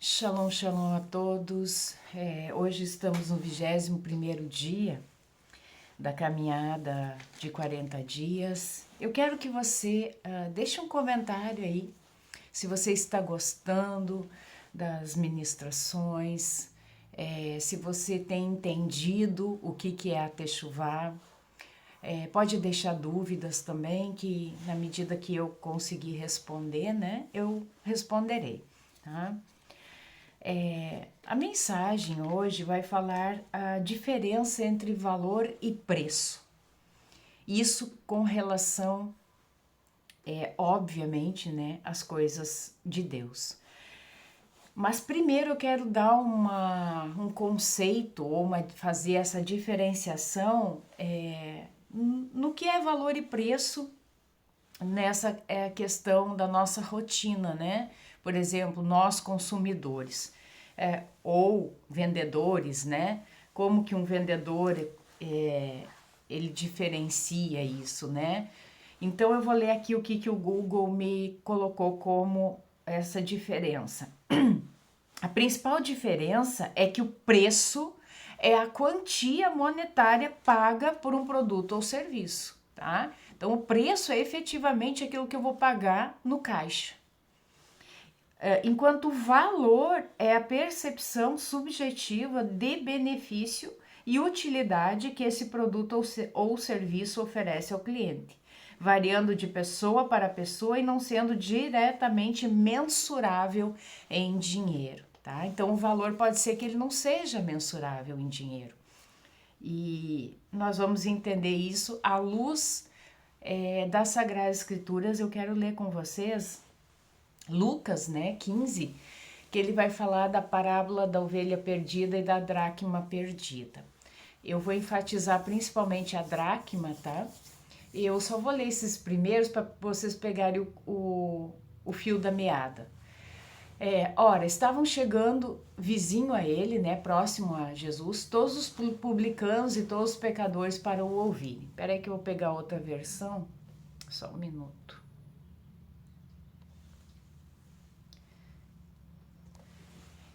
Shalom, shalom a todos. Hoje estamos no 21º dia da caminhada de 40 dias. Eu quero que você deixe um comentário aí, se você está gostando das ministrações, se você tem entendido o que é a Techuvá. Pode deixar dúvidas também, que na medida que eu conseguir responder, né, eu responderei, tá? A mensagem hoje vai falar a diferença entre valor e preço. Isso com relação, obviamente, né, às coisas de Deus. Mas primeiro eu quero dar um conceito ou fazer essa diferenciação no que é valor e preço nessa questão da nossa rotina, né? Por exemplo, nós consumidores ou vendedores, né? Como que um vendedor ele diferencia isso, né? Então eu vou ler aqui o que o Google me colocou como essa diferença. A principal diferença é que o preço é a quantia monetária paga por um produto ou serviço, tá? Então, o preço é efetivamente aquilo que eu vou pagar no caixa. Enquanto o valor é a percepção subjetiva de benefício e utilidade que esse produto ou serviço oferece ao cliente, variando de pessoa para pessoa e não sendo diretamente mensurável em dinheiro, tá? Então, o valor pode ser que ele não seja mensurável em dinheiro. E nós vamos entender isso à luz das Sagradas Escrituras. Eu quero ler com vocês Lucas, né, 15, que ele vai falar da parábola da ovelha perdida e da dracma perdida. Eu vou enfatizar principalmente a dracma, tá? Eu só vou ler esses primeiros para vocês pegarem o fio da meada. Ora, estavam chegando vizinho a ele, né, próximo a Jesus, todos os publicanos e todos os pecadores para o ouvirem. Espera aí que eu vou pegar outra versão, só um minuto.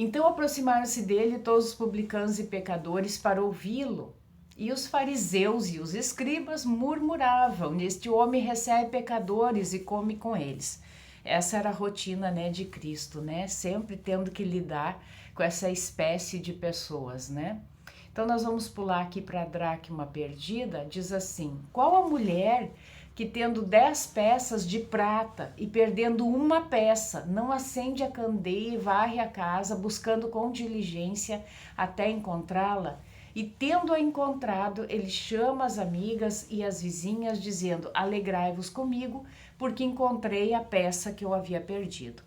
Então aproximaram-se dele todos os publicanos e pecadores para ouvi-lo. E os fariseus e os escribas murmuravam: este homem recebe pecadores e come com eles. Essa era a rotina, né, de Cristo, né? Sempre tendo que lidar com essa espécie de pessoas, né? Então nós vamos pular aqui para a dracma perdida. Diz assim: qual a mulher que tendo 10 peças de prata e perdendo uma peça, não acende a candeia e varre a casa, buscando com diligência até encontrá-la? E tendo-a encontrado, ele chama as amigas e as vizinhas, dizendo: alegrai-vos comigo, porque encontrei a peça que eu havia perdido.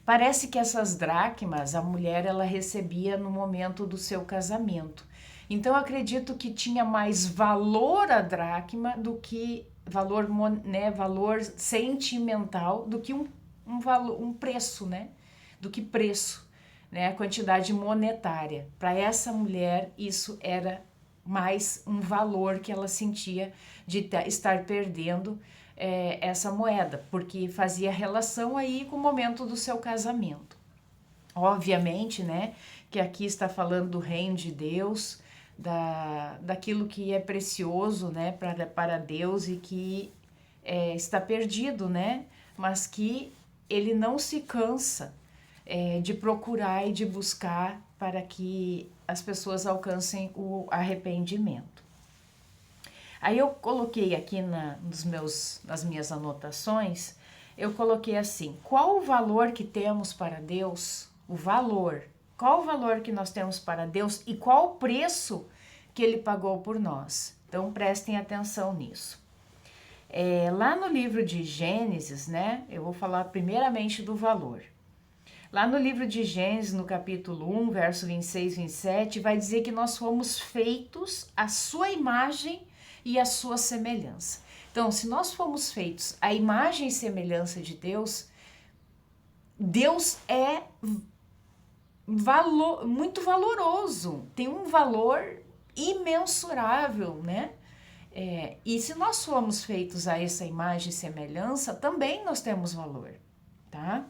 Parece que essas dracmas a mulher ela recebia no momento do seu casamento. Então eu acredito que tinha mais valor a dracma do que valor, né, valor sentimental do que um preço, né? Do que preço, né? A quantidade monetária. Para essa mulher isso era mais um valor que ela sentia de estar perdendo essa moeda, porque fazia relação aí com o momento do seu casamento. Obviamente, né, que aqui está falando do reino de Deus, daquilo que é precioso, né, para Deus e que está perdido, né, mas que ele não se cansa de procurar e de buscar para que as pessoas alcancem o arrependimento. Aí eu coloquei aqui nas minhas anotações, eu coloquei assim: qual o valor que temos para Deus? O valor. Qual o valor que nós temos para Deus e qual o preço que Ele pagou por nós? Então prestem atenção nisso. Lá no livro de Gênesis, né? Eu vou falar primeiramente do valor. Lá no livro de Gênesis, no capítulo 1, verso 26 e 27, vai dizer que nós fomos feitos à sua imagem e à sua semelhança. Então, se nós fomos feitos à imagem e semelhança de Deus, Deus é muito valoroso, tem um valor imensurável, né? E se nós fomos feitos a essa imagem e semelhança, também nós temos valor, tá?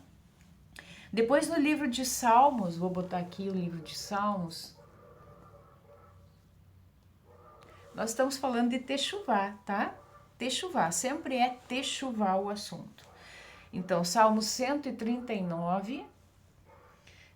Depois no livro de Salmos, vou botar aqui o livro de Salmos. Nós estamos falando de Techuvá, tá? Techuvá, sempre é Techuvá o assunto. Então, Salmo 139,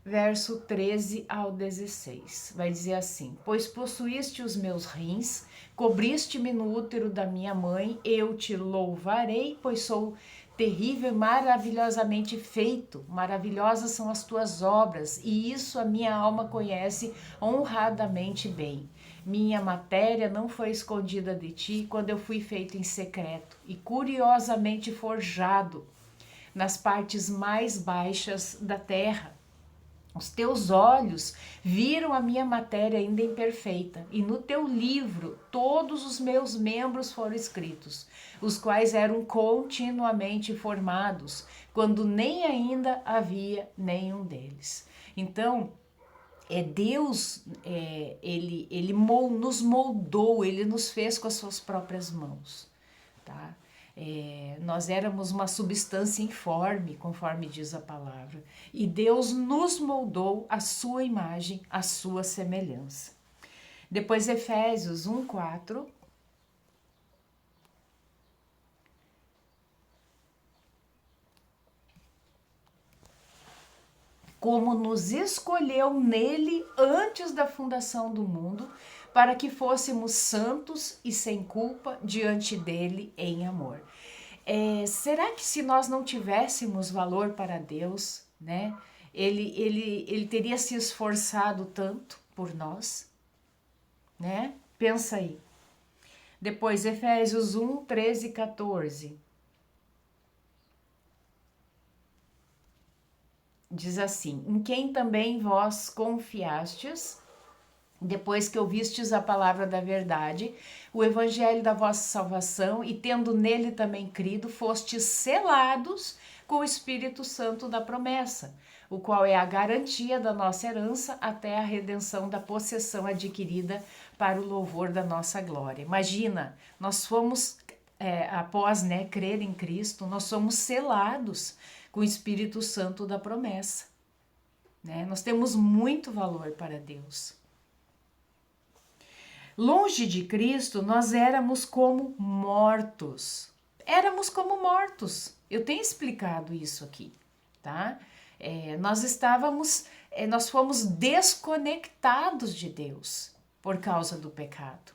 verso 13 ao 16. Vai dizer assim: Pois possuíste os meus rins, cobriste-me no útero da minha mãe, eu te louvarei, pois sou terrível e maravilhosamente feito. Maravilhosas são as tuas obras, e isso a minha alma conhece honradamente bem. Minha matéria não foi escondida de ti quando eu fui feito em secreto e curiosamente forjado nas partes mais baixas da terra. Os teus olhos viram a minha matéria ainda imperfeita, e no teu livro todos os meus membros foram escritos, os quais eram continuamente formados, quando nem ainda havia nenhum deles. Então, Deus, ele nos moldou, ele nos fez com as suas próprias mãos, tá? Nós éramos uma substância informe, conforme diz a palavra, e Deus nos moldou à sua imagem, à sua semelhança. Depois Efésios 1:4. Como nos escolheu nele antes da fundação do mundo, para que fôssemos santos e sem culpa diante dele em amor. Será que se nós não tivéssemos valor para Deus, né, ele teria se esforçado tanto por nós? Né? Pensa aí. Depois, Efésios 1, 13 e 14. Diz assim: Em quem também vós confiastes, depois que ouvistes a palavra da verdade, o evangelho da vossa salvação, e tendo nele também crido, fostes selados com o Espírito Santo da promessa, o qual é a garantia da nossa herança até a redenção da possessão adquirida para o louvor da nossa glória. Imagina, nós fomos, após crer em Cristo, nós somos selados com o Espírito Santo da promessa. Né? Nós temos muito valor para Deus. Longe de Cristo, nós éramos como mortos. Éramos como mortos. Eu tenho explicado isso aqui, tá? Nós fomos desconectados de Deus por causa do pecado,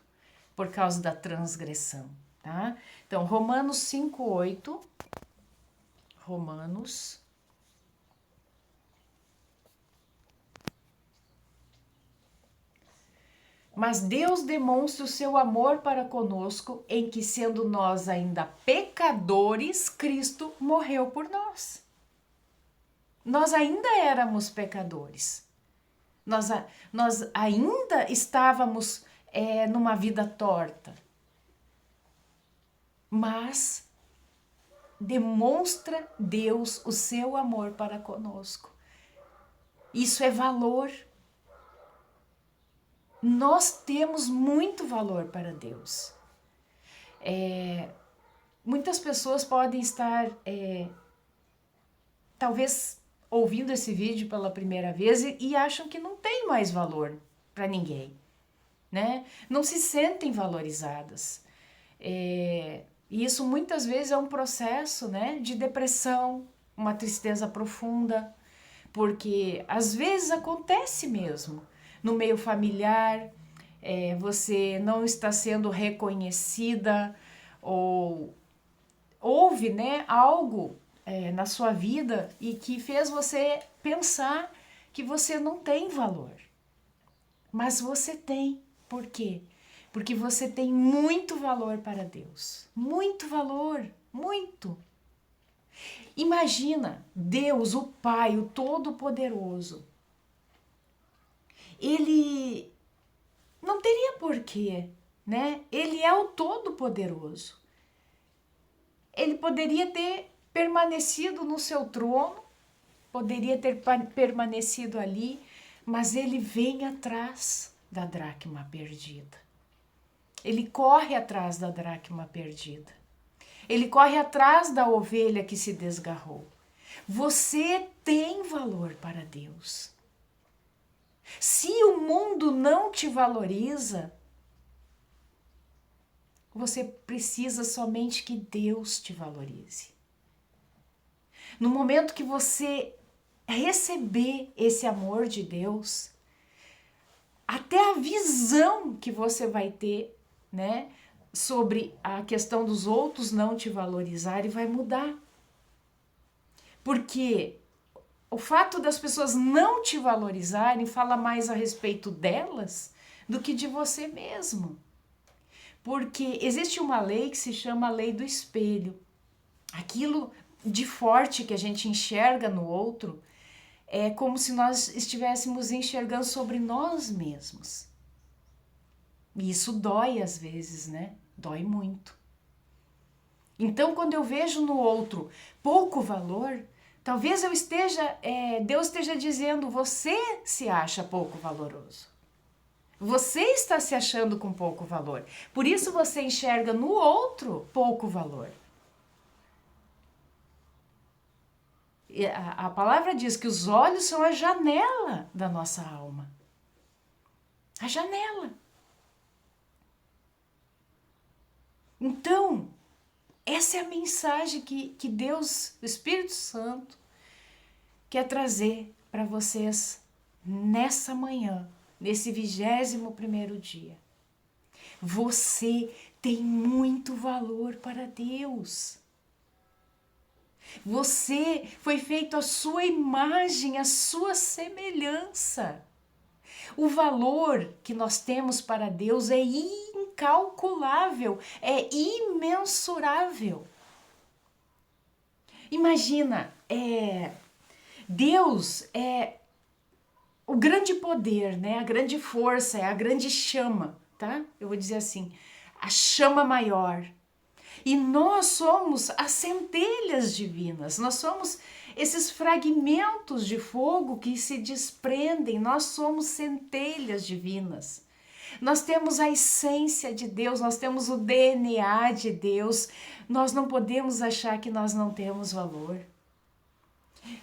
por causa da transgressão, tá? Então, Romanos 5:8. Mas Deus demonstra o seu amor para conosco em que, sendo nós ainda pecadores, Cristo morreu por nós. Nós ainda éramos pecadores. Nós ainda estávamos numa vida torta. Mas demonstra Deus o seu amor para conosco. Isso é valor. Nós temos muito valor para Deus. Muitas pessoas podem estar, talvez, ouvindo esse vídeo pela primeira vez e acham que não tem mais valor para ninguém, né? Não se sentem valorizadas. E isso muitas vezes é um processo, né, de depressão, uma tristeza profunda, porque às vezes acontece mesmo. No meio familiar, você não está sendo reconhecida, ou houve, né, algo na sua vida e que fez você pensar que você não tem valor. Mas você tem. Por quê? Porque você tem muito valor para Deus. Muito valor, muito. Imagina Deus, o Pai, o Todo-Poderoso. Ele não teria porquê, né? Ele é o Todo-Poderoso. Ele poderia ter permanecido no seu trono, poderia ter permanecido ali, mas ele vem atrás da dracma perdida. Ele corre atrás da dracma perdida. Ele corre atrás da ovelha que se desgarrou. Você tem valor para Deus. Se o mundo não te valoriza, você precisa somente que Deus te valorize. No momento que você receber esse amor de Deus, até a visão que você vai ter, né, sobre a questão dos outros não te valorizarem vai mudar. Porque o fato das pessoas não te valorizarem fala mais a respeito delas do que de você mesmo. Porque existe uma lei que se chama a lei do espelho. Aquilo de forte que a gente enxerga no outro é como se nós estivéssemos enxergando sobre nós mesmos. E isso dói às vezes, né? Dói muito. Então, quando eu vejo no outro pouco valor, talvez Deus esteja dizendo, você se acha pouco valoroso. Você está se achando com pouco valor. Por isso você enxerga no outro pouco valor. A palavra diz que os olhos são a janela da nossa alma. A janela. Então, essa é a mensagem que Deus, o Espírito Santo, quer trazer para vocês nessa manhã, nesse 21º dia. Você tem muito valor para Deus. Você foi feito à sua imagem, à sua semelhança. O valor que nós temos para Deus é incalculável, é imensurável. Imagina, Deus é o grande poder, né? A grande força, é a grande chama, tá? Eu vou dizer assim, a chama maior. E nós somos as centelhas divinas, nós somos esses fragmentos de fogo que se desprendem, nós somos centelhas divinas. Nós temos a essência de Deus, nós temos o DNA de Deus, nós não podemos achar que nós não temos valor.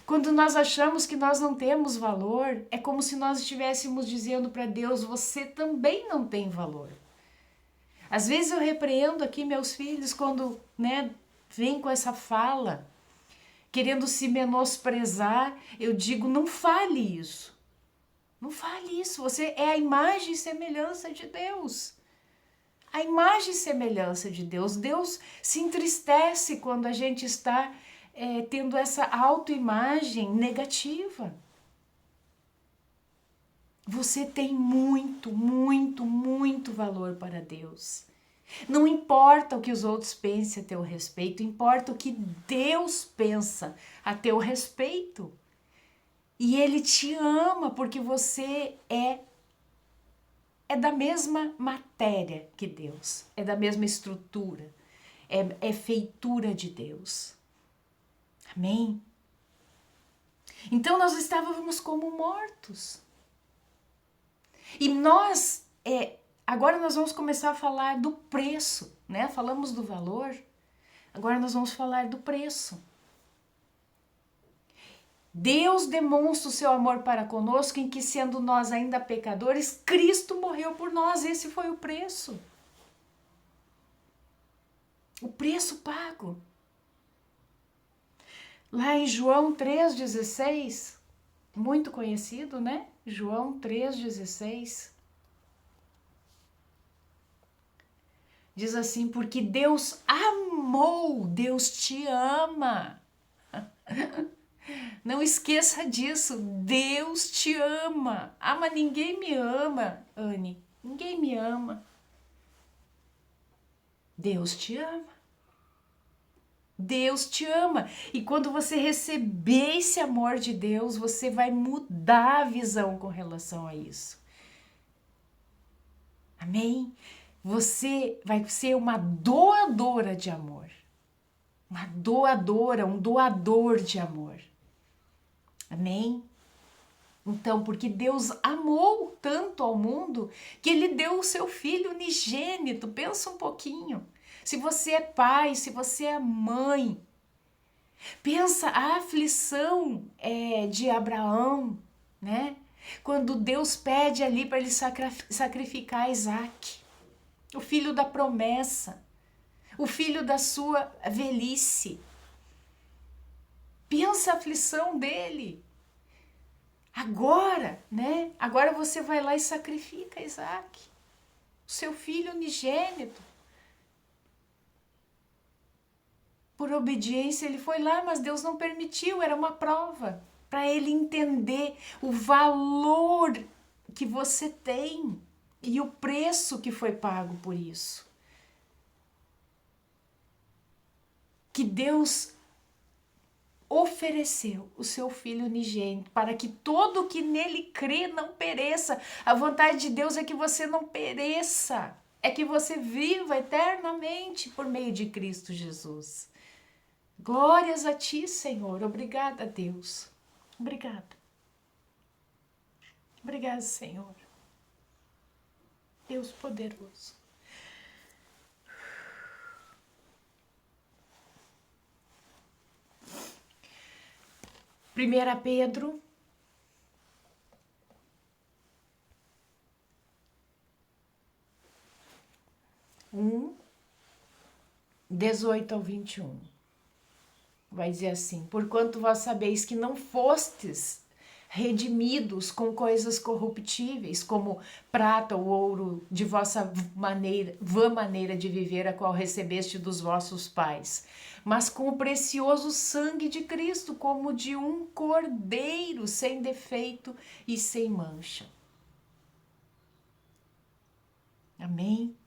Quando nós achamos que nós não temos valor, é como se nós estivéssemos dizendo para Deus, você também não tem valor. Às vezes eu repreendo aqui meus filhos quando, vem com essa fala, querendo se menosprezar, eu digo, não fale isso. Não fale isso, você é a imagem e semelhança de Deus. A imagem e semelhança de Deus. Deus se entristece quando a gente está tendo essa autoimagem negativa. Você tem muito, muito, muito valor para Deus. Não importa o que os outros pensem a teu respeito, importa o que Deus pensa a teu respeito. E Ele te ama porque você é da mesma matéria que Deus, é da mesma estrutura, é feitura de Deus. Amém? Então nós estávamos como mortos. E agora nós vamos começar a falar do preço, né? Falamos do valor, agora nós vamos falar do preço. Deus demonstra o seu amor para conosco em que, sendo nós ainda pecadores, Cristo morreu por nós. Esse foi o preço. O preço pago. Lá em João 3,16, muito conhecido, né? João 3,16. Diz assim, porque Deus amou, Deus te ama. Não esqueça disso, Deus te ama. Ah, mas ninguém me ama, Anne. Ninguém me ama. Deus te ama. Deus te ama. E quando você receber esse amor de Deus, você vai mudar a visão com relação a isso. Amém? Você vai ser uma doadora de amor. Uma doadora, um doador de amor. Amém? Então, porque Deus amou tanto ao mundo que Ele deu o seu Filho unigênito. Pensa um pouquinho. Se você é pai, se você é mãe, Pensa a aflição de Abraão, né? Quando Deus pede ali para ele sacrificar Isaac, o filho da promessa, o filho da sua velhice. Pensa a aflição dele. Agora, né? Agora você vai lá e sacrifica Isaac, o seu filho unigênito. Por obediência ele foi lá, mas Deus não permitiu, era uma prova para ele entender o valor que você tem e o preço que foi pago por isso. Que Deus ofereceu o seu Filho unigênito para que todo que nele crê não pereça. A vontade de Deus é que você não pereça, é que você viva eternamente por meio de Cristo Jesus. Glórias a ti, Senhor. Obrigada, Deus. Obrigada. Obrigada, Senhor. Deus poderoso. Primeira Pedro 1:18-21. Vai dizer assim: porquanto vós sabeis que não fostes redimidos com coisas corruptíveis, como prata ou ouro, de vossa vã maneira de viver, a qual recebeste dos vossos pais, mas com o precioso sangue de Cristo, como de um cordeiro, sem defeito e sem mancha. Amém?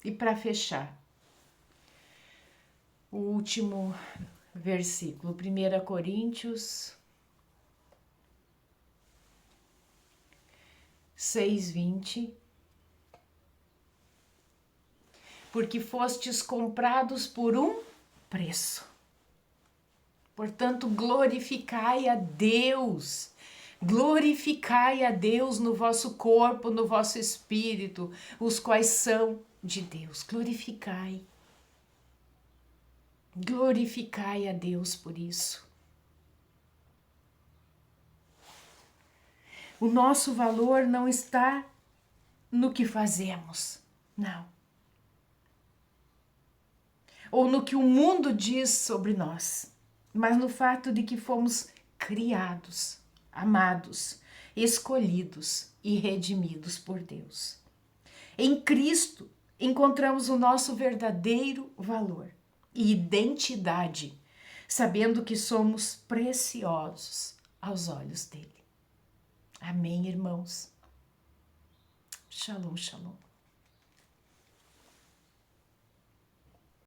E para fechar, o último versículo, 1 Coríntios 6:20. Porque fostes comprados por um preço. Portanto, glorificai a Deus. Glorificai a Deus no vosso corpo, no vosso espírito, os quais são de Deus. Glorificai. Glorificai a Deus por isso. O nosso valor não está no que fazemos, não. Ou no que o mundo diz sobre nós, mas no fato de que fomos criados, amados, escolhidos e redimidos por Deus. Em Cristo encontramos o nosso verdadeiro valor e identidade, sabendo que somos preciosos aos olhos dele. Amém, irmãos? Shalom, shalom.